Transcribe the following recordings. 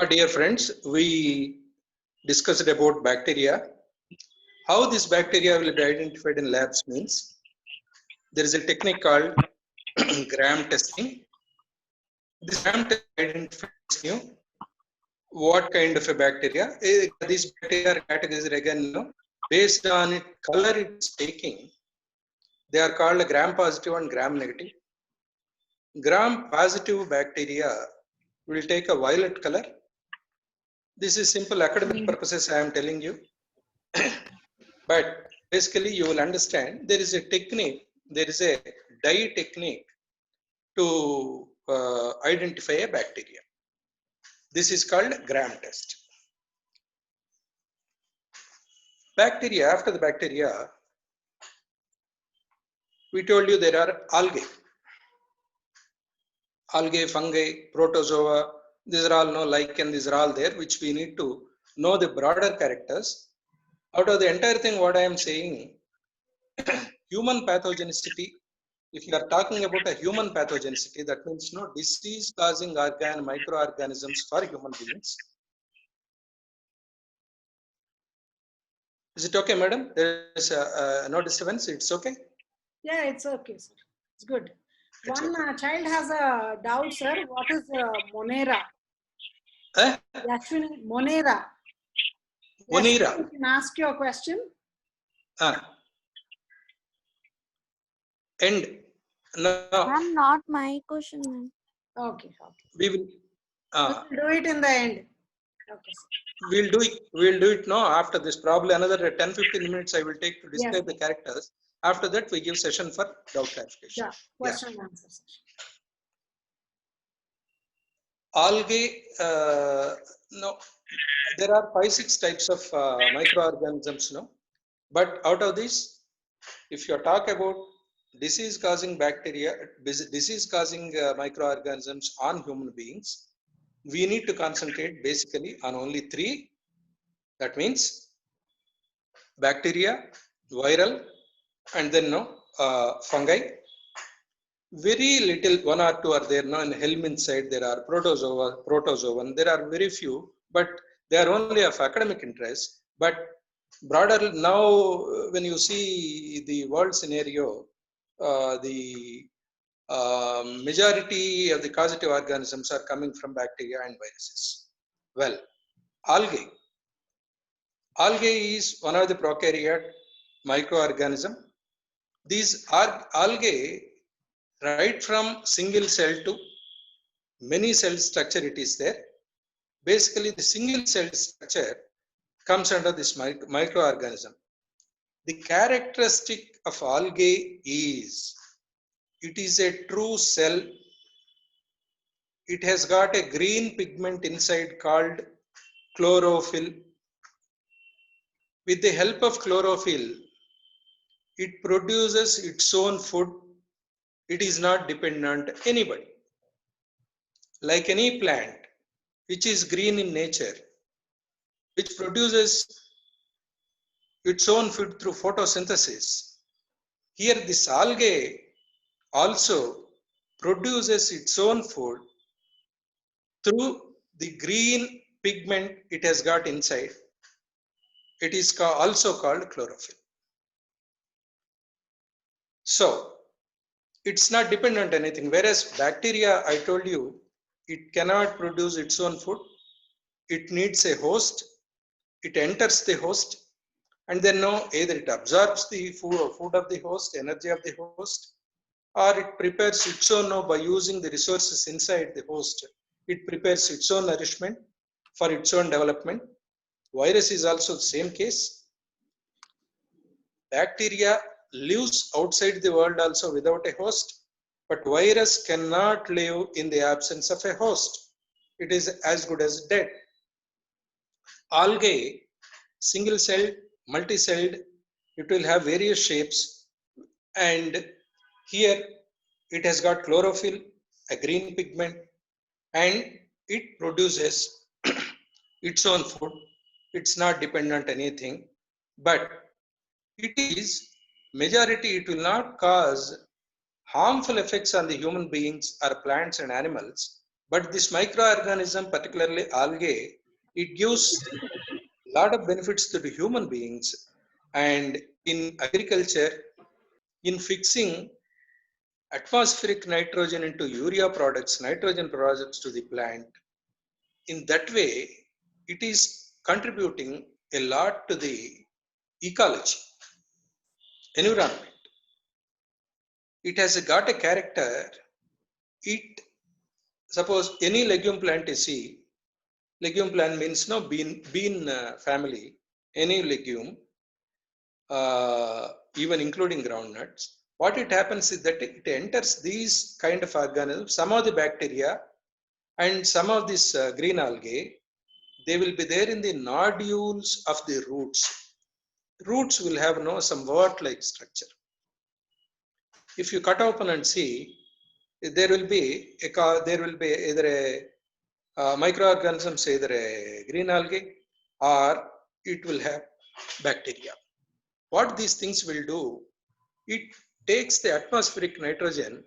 Dear friends, we discussed about bacteria. How this bacteria will be identified in labs means there is a technique called gram testing. This gram test identifies what kind of a bacteria. These bacteria are categorized again based on its color it is taking. They are called gram positive and gram negative. Gram positive bacteria will take a violet color. This is simple academic purposes I am telling you. But basically, you will understand there is a technique, there is a dye technique to identify a bacteria. This is called gram test. Bacteria, after the bacteria, we told you there are algae. Algae, fungi, protozoa, these are all lichen, these are all there, which we need to know the broader characters. Out of the entire thing, what I am saying, human pathogenicity. If you are talking about a human pathogenicity, that means no disease-causing microorganisms for human beings. Is it okay, madam? There is no disturbance. It's okay. Yeah, it's okay, sir. It's good. One child has a doubt, sir. What is Monera? Ashwin, Monera. Monera. Yes, you can ask your question. And no. Ma'am, not my question, ma'am. Okay. We will do it in the end. Okay. We'll do it now after this. Probably another 10-15 minutes I will take to describe the characters. After that, we give session for doubt clarification. Yeah, question and answer session. Algae, no, there are 5-6 types of microorganisms, but out of these, if you talk about disease-causing bacteria, disease-causing microorganisms on human beings, we need to concentrate basically on only 3. That means bacteria, viral, and then fungi. Very little, 1 or 2 are there. In Helminth side, there are protozoan. There are very few, but they are only of academic interest. But broader now, when you see the world scenario, the majority of the causative organisms are coming from bacteria and viruses. Well, algae. Algae is one of the prokaryote microorganism. These are algae, right from single cell to many cell structure it is there. Basically, the single cell structure comes under this microorganism. The characteristic of algae is it is a true cell. It has got a green pigment inside called chlorophyll. With the help of chlorophyll, it produces its own food. It is not dependent on anybody. Like any plant, which is green in nature, which produces its own food through photosynthesis. Here, this algae also produces its own food through the green pigment it has got inside. It is also called chlorophyll. So, it's not dependent on anything. Whereas bacteria, I told you, it cannot produce its own food. It needs a host. It enters the host, and then either it absorbs the food of the host, energy of the host, or it prepares its own by using the resources inside the host. It prepares its own nourishment for its own development. Virus is also the same case. Bacteria lives outside the world also without a host, but virus cannot live in the absence of a host. It is as good as dead. Algae, single-celled, multi-celled, it will have various shapes, and here it has got chlorophyll, a green pigment, and it produces its own food. It's not dependent on anything, but it is majority, it will not cause harmful effects on the human beings or plants and animals, But this microorganism, particularly algae, it gives a lot of benefits to the human beings. And in agriculture, in fixing atmospheric nitrogen into urea products, nitrogen products to the plant, in that way, it is contributing a lot to the ecology, environment. It has got a character. It suppose any legume plant you see, legume plant means no bean family, any legume, even including groundnuts. What it happens is that it enters these kind of organisms, some of the bacteria and some of this green algae, they will be there in the nodules of the roots. Roots will have no some wort-like structure. If you cut open and see, there will be either a microorganisms, either a green algae or it will have bacteria. What these things will do, it takes the atmospheric nitrogen,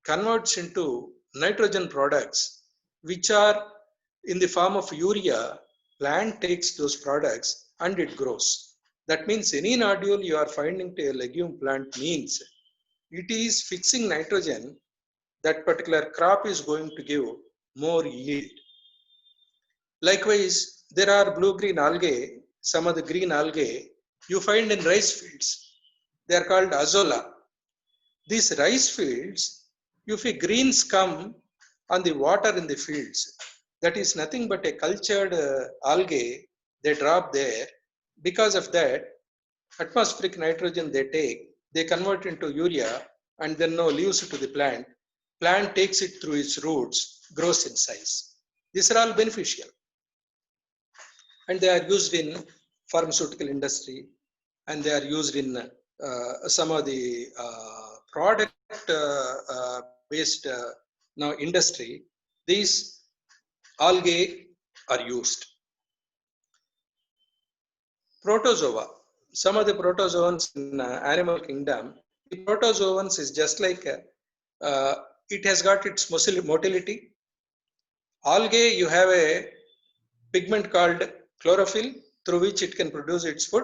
converts into nitrogen products, which are in the form of urea. Plant takes those products and it grows. That means any nodule you are finding to a legume plant means it is fixing nitrogen. That particular crop is going to give more yield. Likewise, there are blue-green algae, some of the green algae you find in rice fields. They are called azolla. These rice fields, if a greens come on the water in the fields, that is nothing but a cultured algae they drop there. Because of that, atmospheric nitrogen they take, they convert into urea and then no leaves it to the plant. Plant takes it through its roots, grows in size. These are all beneficial. And they are used in pharmaceutical industry, and they are used in some of the product based now industry. These algae are used. Protozoa, some of the protozoans in animal kingdom, the protozoans is just like it has got its motility. Algae, you have a pigment called chlorophyll through which it can produce its food,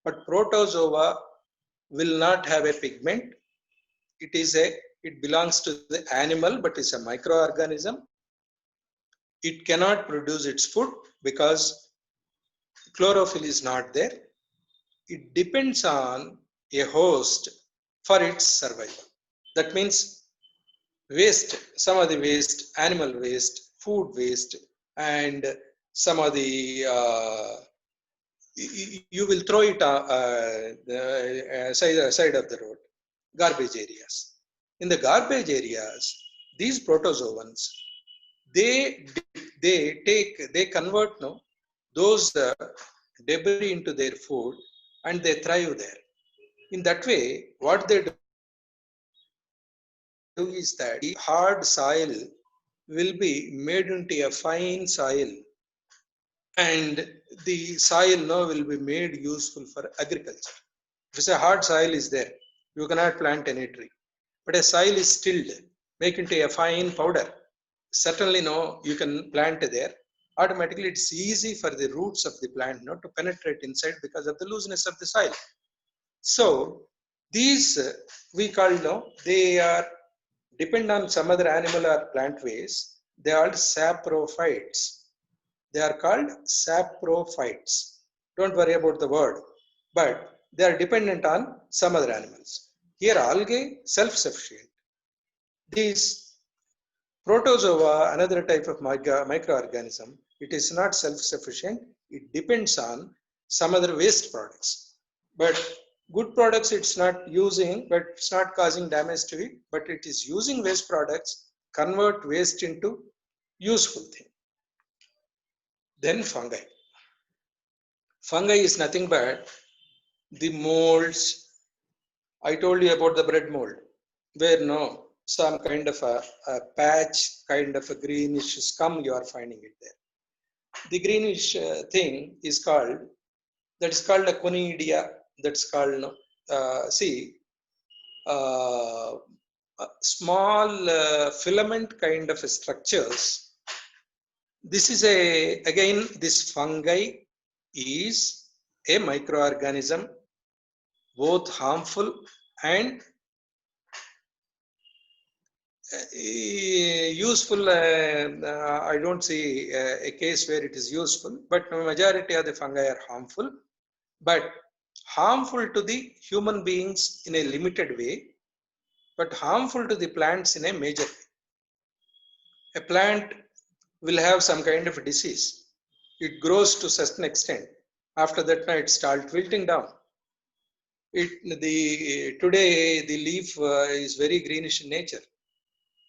but protozoa will not have a pigment. It belongs to the animal, but it's a microorganism. It cannot produce its food because chlorophyll is not there. It depends on a host for its survival. That means waste, some of the waste, animal waste, food waste, and some of the you will throw it the side of the road, garbage areas. In the garbage areas, these protozoans, they convert those debris into their food and they thrive there. In that way, what they do is that the hard soil will be made into a fine soil, and the soil now will be made useful for agriculture. If a hard soil is there, you cannot plant any tree. But a soil is stilled, make into a fine powder. Certainly no, you can plant there. Automatically it's easy for the roots of the plant to penetrate inside because of the looseness of the soil. So these we call they are depend on some other animal or plant waste. They are saprophytes. They are called saprophytes. Don't worry about the word, but they are dependent on some other animals. Here algae self-sufficient. These protozoa, another type of microorganism, it is not self-sufficient. It depends on some other waste products. But good products it's not using, but it's not causing damage to it, but it is using waste products, convert waste into useful thing. Then fungi. Fungi is nothing but the molds. I told you about the bread mold, where some kind of a patch, kind of a greenish scum you are finding it there. The greenish thing is called a conidia. That's called small filament kind of structures. This is again, this fungi is a microorganism, both harmful and useful. I don't see a case where it is useful, but majority of the fungi are harmful, but harmful to the human beings in a limited way, but harmful to the plants in a major way. A plant will have some kind of disease. It grows to such an extent. After that, it starts wilting down. Today the leaf is very greenish in nature,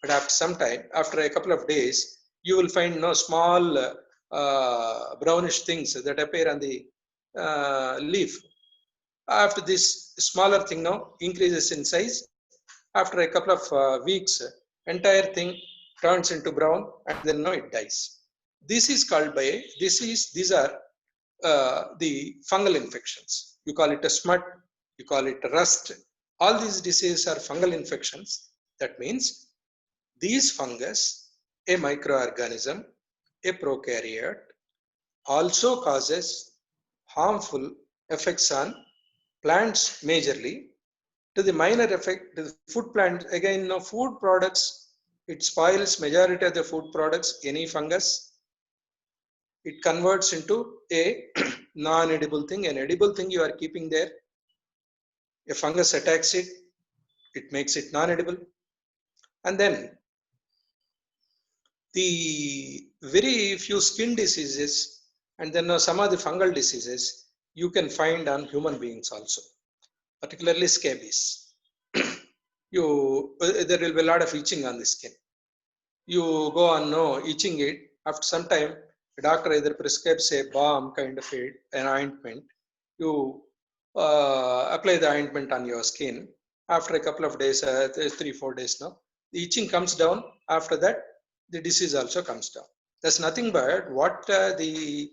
but after some time, after a couple of days, you will find no small brownish things that appear on the leaf. After this smaller thing now increases in size, after a couple of weeks, entire thing turns into brown, and then now it dies. This is called by these are the fungal infections. You call it a smut, you call it rust. All these diseases are fungal infections. That means these fungus, a microorganism, a prokaryote, also causes harmful effects on plants majorly. To the minor effect, to the food plant, again, no food products, it spoils majority of the food products. Any fungus, it converts into a non-edible thing. An edible thing you are keeping there, a fungus attacks it, it makes it non-edible. And then the very few skin diseases, and then some of the fungal diseases you can find on human beings also, particularly scabies. There will be a lot of itching on the skin. You go on itching it. After some time, the doctor either prescribes a balm kind of an ointment. You apply the ointment on your skin. After a couple of days, 3-4 days now, the itching comes down. After that, the disease also comes down. There's nothing but what the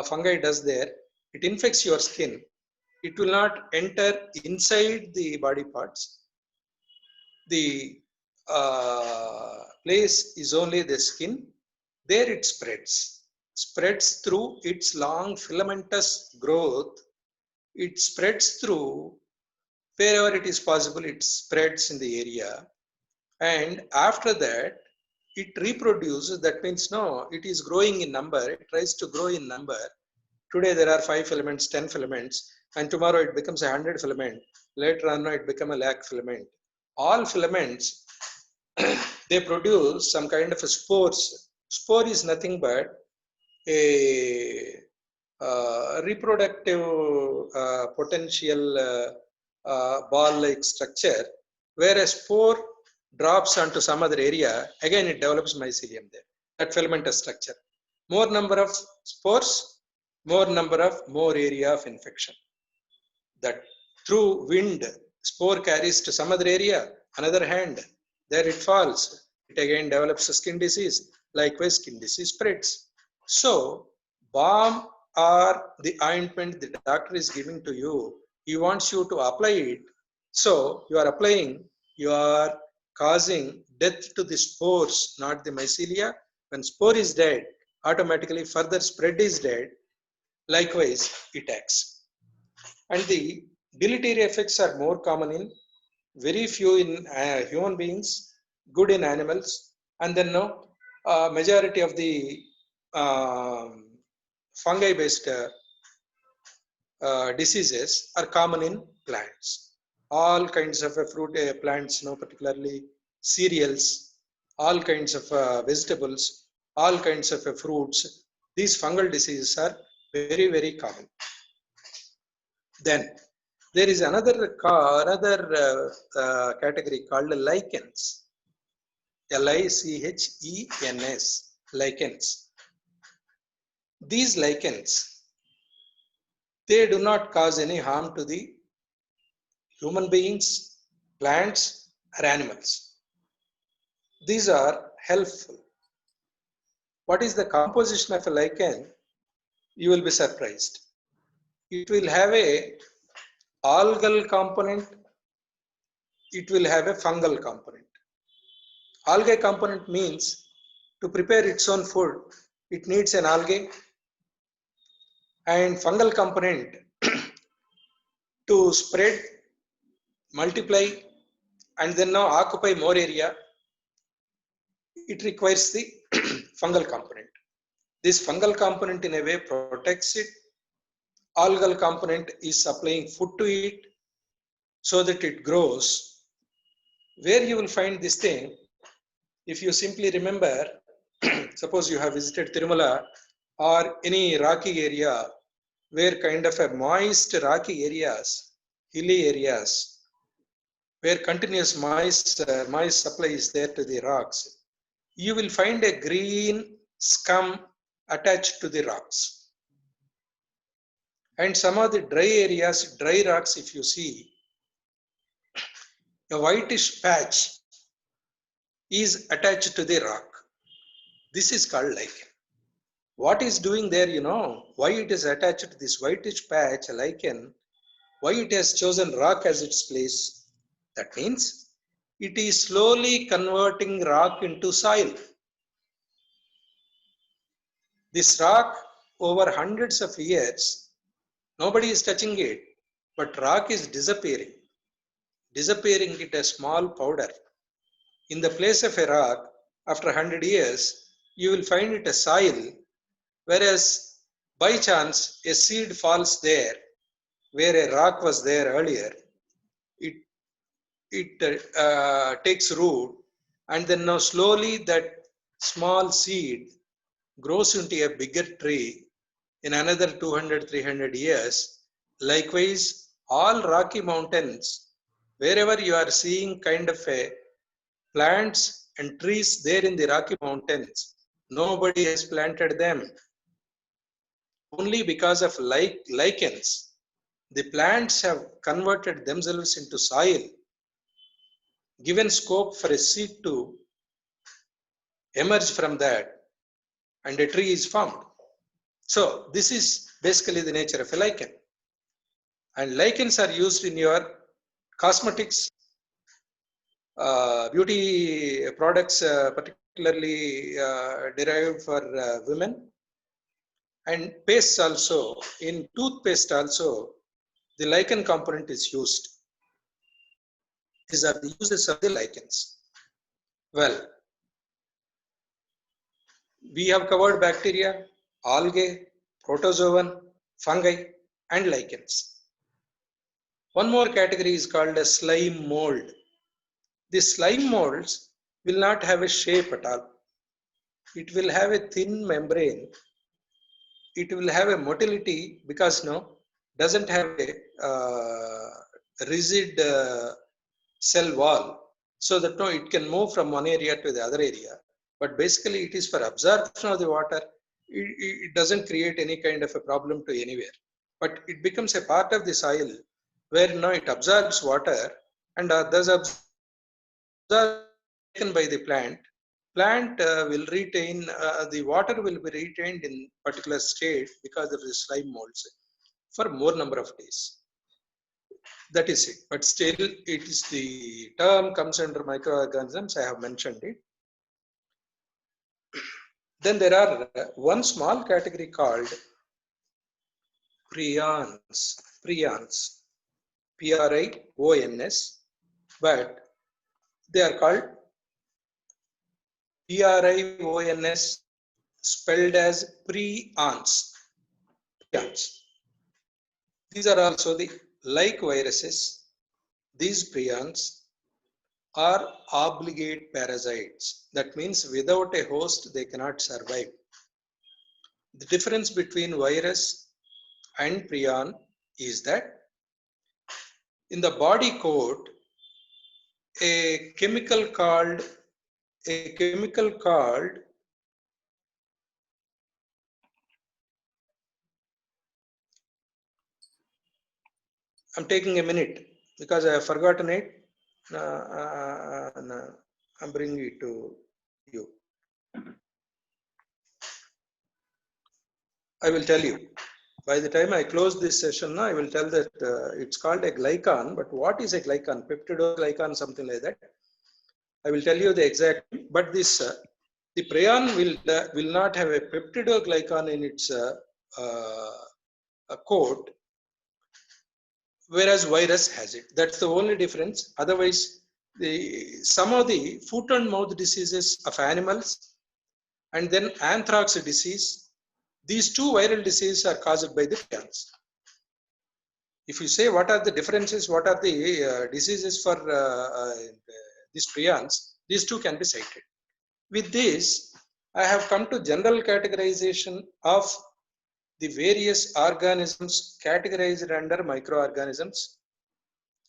fungi does there. It infects your skin. It will not enter inside the body parts. The place is only the skin. There it spreads through its long filamentous growth. It spreads through wherever it is possible. It spreads in the area, and after that it reproduces. That means it is growing in number. It tries to grow in number. Today there are 5 filaments, 10 filaments, and tomorrow it becomes 100 filament. Later on it becomes a lakh filament. All filaments they produce some kind of a spores. Spore is nothing but a reproductive potential ball-like structure, where a spore drops onto some other area. Again, it develops mycelium there. That filamentous structure. More number of spores, more area of infection. That through wind, spore carries to some other area. Another hand, there it falls. It again develops a skin disease. Likewise, skin disease spreads. So, balm or the ointment the doctor is giving to you, he wants you to apply it. So, you are applying, you are causing death to the spores, not the mycelia. When spore is dead, automatically further spread is dead. Likewise, it acts. And the deleterious effects are more common in very few in human beings, good in animals, and then majority of the fungi-based diseases are common in plants. All kinds of fruit plants, particularly cereals, all kinds of vegetables, all kinds of fruits. These fungal diseases are very, very common. Then there is another category called lichens. Lichens, lichens. These lichens, they do not cause any harm to the human beings, plants, or animals. These are helpful. What is the composition of a lichen? You will be surprised. It will have a algal component. It will have a fungal component. Algae component means to prepare its own food, it needs an algae, and fungal component to spread, multiply, and then now occupy more area, it requires the fungal component. This fungal component in a way protects it. Algal component is supplying food to it so that it grows. Where you will find this thing, if you simply remember, suppose you have visited Tirumala or any rocky area where kind of a moist rocky areas, hilly areas, where continuous moist supply is there to the rocks, you will find a green scum attached to the rocks. And some of the dry areas, dry rocks, if you see, a whitish patch is attached to the rock. This is called lichen. What is doing there, you know, why it is attached to this whitish patch, lichen, why it has chosen rock as its place? That means it is slowly converting rock into soil. This rock, over hundreds of years, nobody is touching it, but rock is disappearing into a small powder. In the place of a rock, after 100 years, you will find it a soil, whereas by chance a seed falls there, where a rock was there earlier, it takes root, and then now slowly that small seed grows into a bigger tree in another 200-300 years. Likewise, all Rocky Mountains, wherever you are seeing kind of a plants and trees there in the Rocky Mountains, nobody has planted them. Only because of lichens, the plants have converted themselves into soil, given scope for a seed to emerge from that, and a tree is formed. So this is basically the nature of a lichen. And lichens are used in your cosmetics, beauty products, particularly derived for women, and pastes also. In toothpaste also, the lichen component is used. These are the uses of the lichens. Well, we have covered bacteria, algae, protozoan, fungi, and lichens. One more category is called a slime mold. The slime molds will not have a shape at all. It will have a thin membrane. It will have a motility because doesn't have a rigid cell wall, so that it can move from one area to the other area. But basically it is for absorption of the water. It doesn't create any kind of a problem to anywhere. But it becomes a part of the soil where it absorbs water and thus absorbed by the plant. Plant will retain, the water will be retained in particular state because of the slime molds for more number of days. That is it. But still, it is the term comes under microorganisms. I have mentioned it. Then there are one small category called prions. Prions, P-R-I-O-N-S, but they are called Prions, spelled as prions. These are also the like viruses. These prions are obligate parasites. That means without a host, they cannot survive. The difference between virus and prion is that in the body coat, a chemical called I'm taking a minute because I have forgotten it. I'm bringing it to you. I will tell you. By the time I close this session, I will tell that it's called a glycan. But what is a glycan? Peptidoglycan, something like that. I will tell you the exact, but this the prion will not have a peptidoglycan in its coat, whereas virus has it. That's the only difference. Otherwise, some of the foot and mouth diseases of animals and then anthrax disease, these two viral diseases are caused by the prions. If you say what are the differences, what are the diseases for these prions, these two can be cited. With this, I have come to general categorization of the various organisms categorized under microorganisms.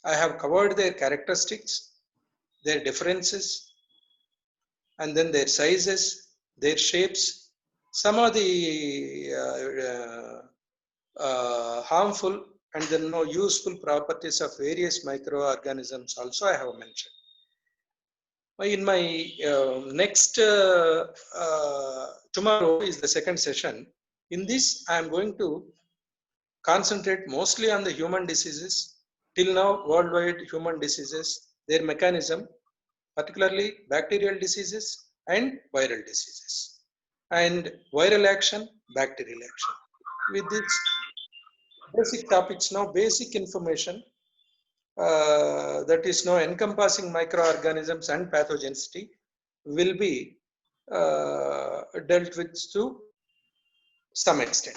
I have covered their characteristics, their differences, and then their sizes, their shapes, some of the harmful and then no useful properties of various microorganisms also I have mentioned. In my next tomorrow is the second session. In this, I am going to concentrate mostly on the human diseases. Till now, worldwide human diseases, their mechanism, particularly bacterial diseases and viral diseases, and viral action, bacterial action. With this basic topics now, basic information that is now encompassing microorganisms and pathogenicity will be dealt with to some extent.